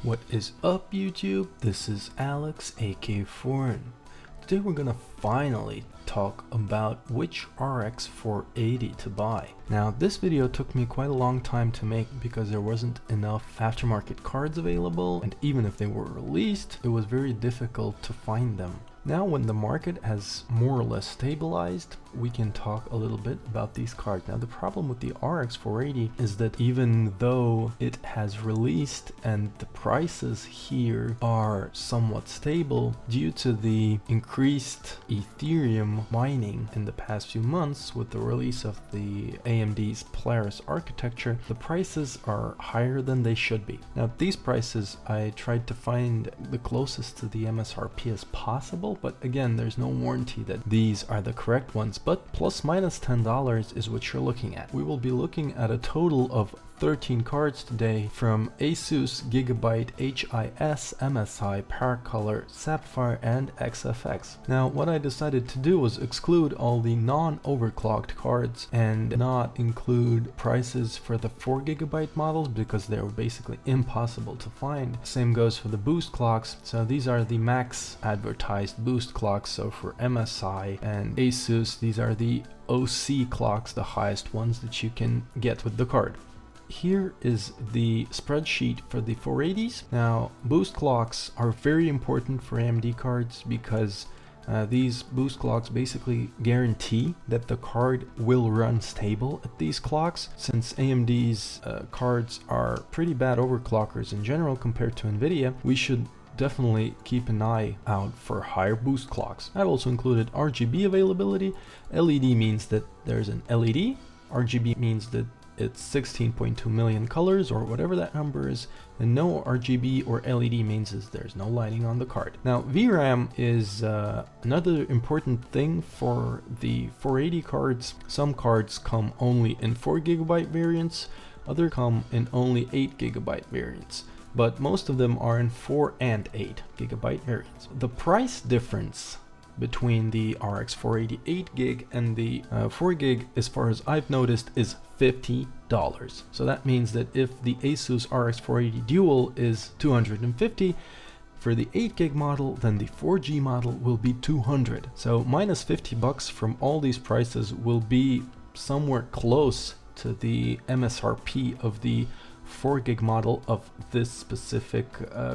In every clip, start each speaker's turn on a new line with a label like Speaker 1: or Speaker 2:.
Speaker 1: What is up, YouTube? This is Alex, aka Foreign. Today we're gonna finally talk about which RX 480 to buy. Now, this video took me quite a long time to make because there wasn't enough aftermarket cards available, and even if they were released, it was very difficult to find them. Now, when the market has more or less stabilized, we can talk a little bit about these cards. Now, the problem with the RX 480 is that even though it has released and the prices here are somewhat stable, due to the increased Ethereum mining in the past few months with the release of the AMD's Polaris architecture, the prices are higher than they should be. Now, these prices, I tried to find the closest to the MSRP as possible, but again, there's no warranty that these are the correct ones, but plus minus $10 is what you're looking at. We will be looking at a total of 13 cards today from Asus, Gigabyte, HIS, MSI, Paracolor, Sapphire, and XFX. Now, what I decided to do was exclude all the non-overclocked cards and not include prices for the 4GB models because they were basically impossible to find. Same goes for the boost clocks. So these are the max advertised boost clocks. So for MSI and Asus, these are the OC clocks, the highest ones that you can get with the card. Here is the spreadsheet for the 480s. Now, boost clocks are very important for AMD cards because these boost clocks basically guarantee that the card will run stable at these clocks. Since AMD's cards are pretty bad overclockers in general compared to NVIDIA, we should definitely keep an eye out for higher boost clocks. I've also included RGB availability. LED means that there's an LED. RGB means that it's 16.2 million colors or whatever that number is, and no RGB or LED means is there's no lighting on the card. Now, VRAM is another important thing for the 480 cards. Some cards come only in 4GB variants, others come in only 8GB variants, but most of them are in 4 and 8GB variants. The price difference between the RX 480 8GB and the 4GB, as far as I've noticed, is $50. So that means that if the Asus RX 480 Dual is $250 for the 8GB model, then the 4G model will be $200. So minus $50 from all these prices will be somewhere close to the MSRP of the 4GB model of this specific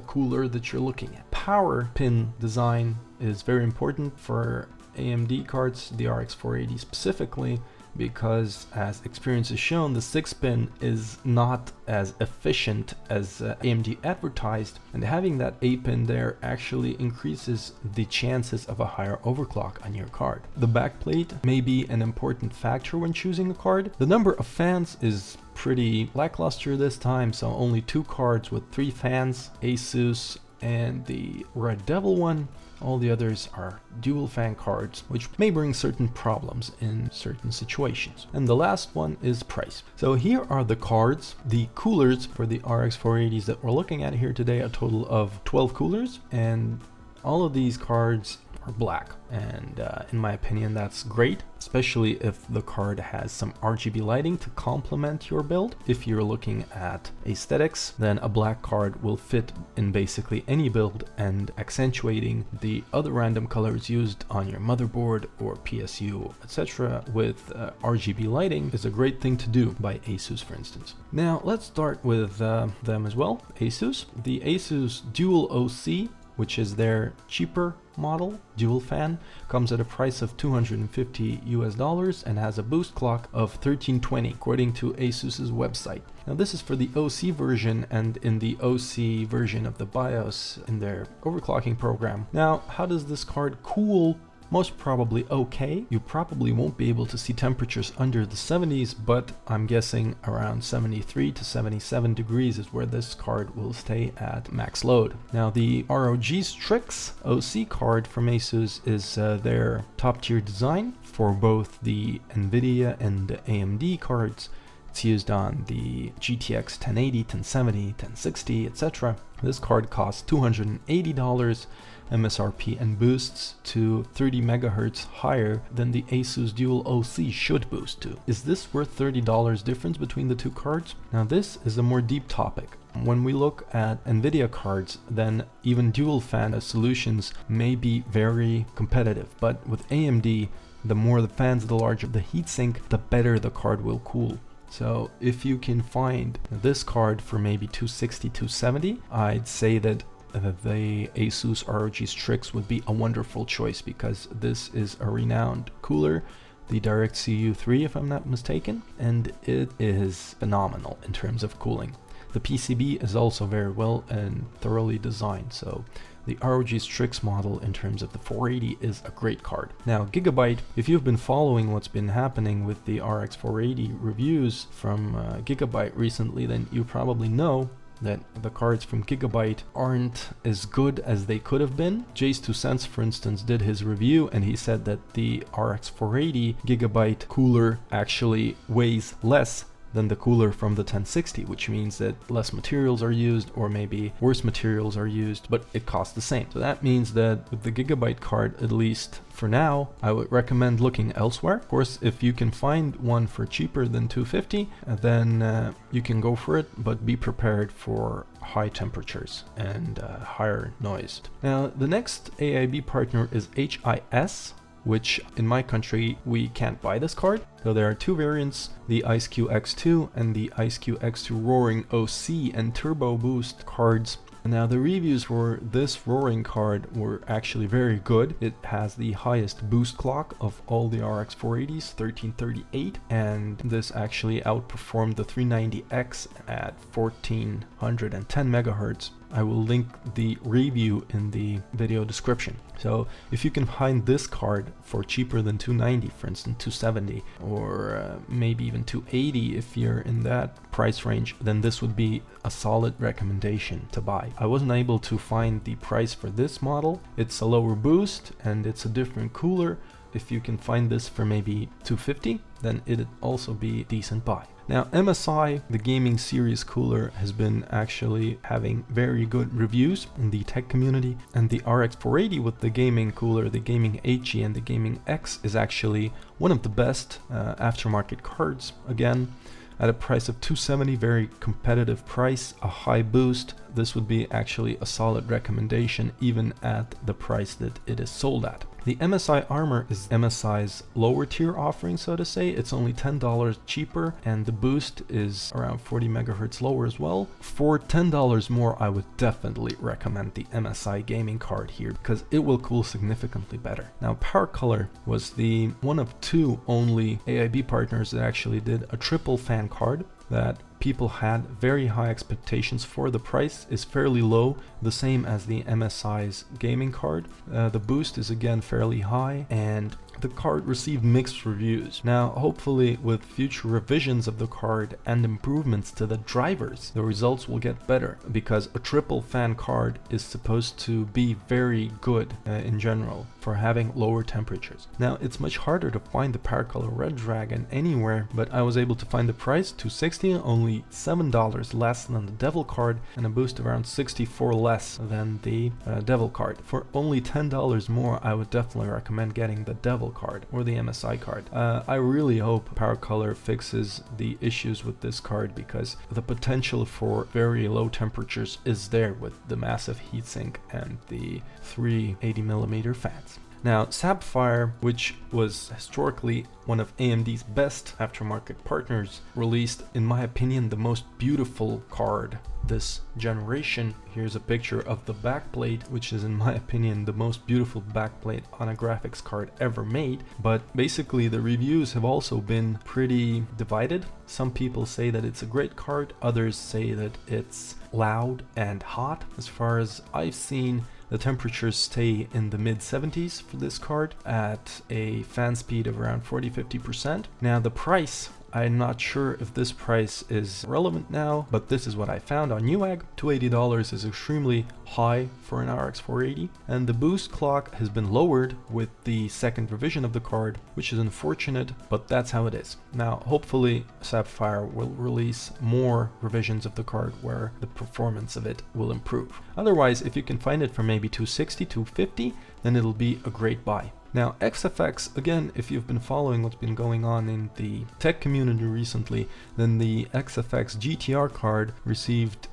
Speaker 1: cooler that you're looking at. Power pin design is very important for AMD cards, the RX 480 specifically, because as experience has shown, the 6-pin is not as efficient as AMD advertised, and having that 8-pin there actually increases the chances of a higher overclock on your card. The backplate may be an important factor when choosing a card. The number of fans is pretty lackluster this time, so only 2 cards with 3 fans, Asus and the Red Devil one. All the others are dual fan cards, which may bring certain problems in certain situations. And the last one is price. So here are the cards, the coolers for the RX 480s that we're looking at here today, a total of 12 coolers, and all of these cards are black, and in my opinion that's great, especially if the card has some RGB lighting to complement your build. If you're looking at aesthetics, then a black card will fit in basically any build, and accentuating the other random colors used on your motherboard or PSU, etc. with RGB lighting is a great thing to do by Asus, for instance. Now let's start with them as well. Asus, the Asus Dual OC, which is their cheaper model, dual fan, comes at a price of $250 and has a boost clock of 1320 according to Asus's website. Now this is for the OC version, and in the OC version of the BIOS in their overclocking program. Now, how does this card cool? Most probably okay. You probably won't be able to see temperatures under the 70s, but I'm guessing around 73 to 77 degrees is where this card will stay at max load. Now, the ROG Strix OC card from Asus is their top tier design for both the NVIDIA and the AMD cards. It's used on the GTX 1080, 1070, 1060, etc. This card costs $280 MSRP and boosts to 30 megahertz higher than the Asus Dual OC should boost to. Is this worth $30 difference between the two cards? Now this is a more deep topic. When we look at NVIDIA cards, then even dual fan solutions may be very competitive, but with AMD, the more the fans, the larger the heatsink, the better the card will cool. So if you can find this card for maybe 260, 270, I'd say that the Asus ROG Strix would be a wonderful choice, because this is a renowned cooler, the DirectCU 3 if I'm not mistaken, and it is phenomenal in terms of cooling. The PCB is also very well and thoroughly designed, so the ROG Strix model in terms of the 480 is a great card. Now Gigabyte, if you've been following what's been happening with the RX 480 reviews from Gigabyte recently, then you probably know that the cards from Gigabyte aren't as good as they could have been. Jace2Sense, for instance, did his review and he said that the RX 480 Gigabyte cooler actually weighs less than the cooler from the 1060, which means that less materials are used, or maybe worse materials are used, but it costs the same. So that means that with the Gigabyte card, at least for now, I would recommend looking elsewhere. Of course, if you can find one for cheaper than 250, then you can go for it, but be prepared for high temperatures and higher noise. Now, the next AIB partner is HIS, which in my country we can't buy this card. So there are two variants, the IceQ X2 and the IceQ X2 Roaring OC and Turbo Boost cards. Now the reviews for this Roaring card were actually very good. It has the highest boost clock of all the RX 480s, 1338, and this actually outperformed the 390X at 1410 megahertz. I will link the review in the video description. So if you can find this card for cheaper than 290, for instance 270, or maybe even 280 if you're in that price range, then this would be a solid recommendation to buy. I wasn't able to find the price for this model. It's a lower boost and it's a different cooler. If you can find this for maybe 250, then it'd also be a decent buy. Now MSI, the gaming series cooler, has been actually having very good reviews in the tech community, and the RX 480 with the gaming cooler, the gaming HE and the gaming X is actually one of the best aftermarket cards. Again, at a price of 270, very competitive price, a high boost. This would be actually a solid recommendation even at the price that it is sold at. The MSI Armor is MSI's lower tier offering, so to say. It's only $10 cheaper and the boost is around 40 megahertz lower as well. For $10 more, I would definitely recommend the MSI gaming card here because it will cool significantly better. Now Power Color was the one of two only AIB partners that actually did a triple fan card that people had very high expectations for. The price is fairly low, the same as the MSI's gaming card. The boost is again fairly high, and the card received mixed reviews. Now, hopefully with future revisions of the card and improvements to the drivers, the results will get better, because a triple fan card is supposed to be very good in general for having lower temperatures. Now, it's much harder to find the Power Color Red Dragon anywhere, but I was able to find the price, $260, only $7 less than the Devil card, and a boost of around 64 less than the Devil card. For only $10 more, I would definitely recommend getting the Devil card or the MSI card. I really hope Power Color fixes the issues with this card, because the potential for very low temperatures is there with the massive heatsink and the 380mm fans. Now, Sapphire, which was historically one of AMD's best aftermarket partners, released, in my opinion, the most beautiful card this generation. Here's a picture of the backplate, which is, in my opinion, the most beautiful backplate on a graphics card ever made. But basically, the reviews have also been pretty divided. Some people say that it's a great card, others say that it's loud and hot. As far as I've seen, the temperatures stay in the mid-70s for this card at a fan speed of around 40-50%. Now the price, I'm not sure if this price is relevant now, but this is what I found on Newegg. $280 is extremely high for an RX 480, and the boost clock has been lowered with the second revision of the card, which is unfortunate, but that's how it is. Now, hopefully Sapphire will release more revisions of the card where the performance of it will improve. Otherwise, if you can find it for maybe 260, 250, then it'll be a great buy. Now, XFX, again, if you've been following what's been going on in the tech community recently, then the XFX GTR card received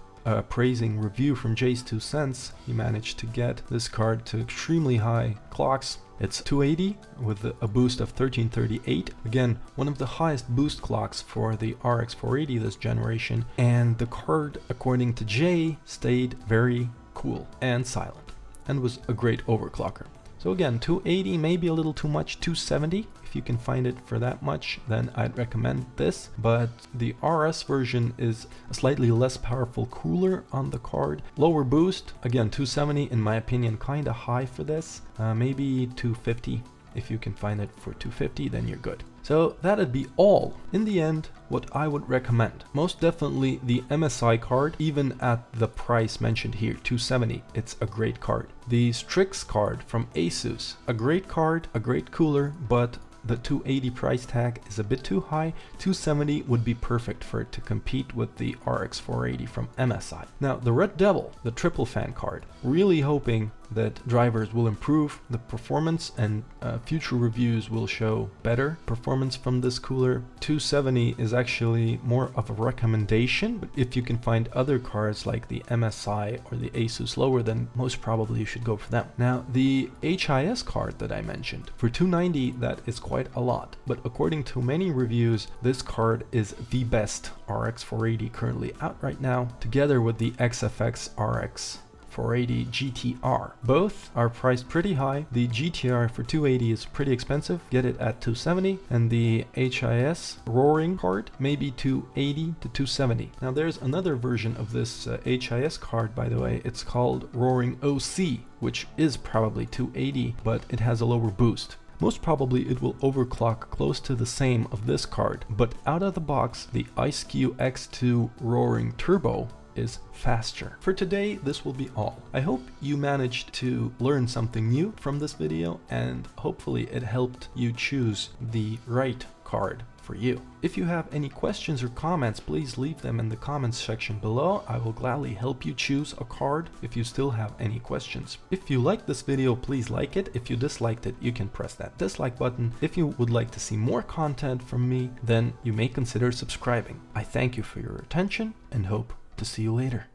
Speaker 1: praising review from Jay's 2 cents, he managed to get this card to extremely high clocks. It's 280 with a boost of 1338. Again, one of the highest boost clocks for the RX 480 this generation. And the card, according to Jay, stayed very cool and silent and was a great overclocker. So again, 280 maybe a little too much, 270. If you can find it for that much, then I'd recommend this. But the RS version is a slightly less powerful cooler on the card. Lower boost, again 270 in my opinion, kind of high for this. Maybe 250. If you can find it for 250, then you're good. So that'd be all. In the end, what I would recommend. Most definitely the MSI card, even at the price mentioned here, 270, it's a great card. The Strix card from Asus, a great card, a great cooler, but the 280 price tag is a bit too high. 270 would be perfect for it to compete with the RX 480 from MSI. Now the Red Devil, the triple fan card, really hoping that drivers will improve the performance and future reviews will show better performance from this cooler. 270 is actually more of a recommendation, but if you can find other cards like the MSI or the Asus lower, then most probably you should go for them. Now the HIS card that I mentioned, for 290 that is quite a lot, but according to many reviews this card is the best RX 480 currently out right now, together with the XFX RX 480 GTR. Both are priced pretty high. The GTR for 280 is pretty expensive, get it at 270, and the HIS Roaring card maybe 280 to 270. Now there's another version of this HIS card, by the way. It's called Roaring OC, which is probably 280, but it has a lower boost. Most probably it will overclock close to the same of this card, but out of the box the IceQ X2 Roaring Turbo is faster. For today, this will be all. I hope you managed to learn something new from this video, and hopefully it helped you choose the right card for you. If you have any questions or comments, please leave them in the comments section below. I will gladly help you choose a card if you still have any questions. If you liked this video, please like it. If you disliked it, you can press that dislike button. If you would like to see more content from me, then you may consider subscribing. I thank you for your attention and hope to see you later.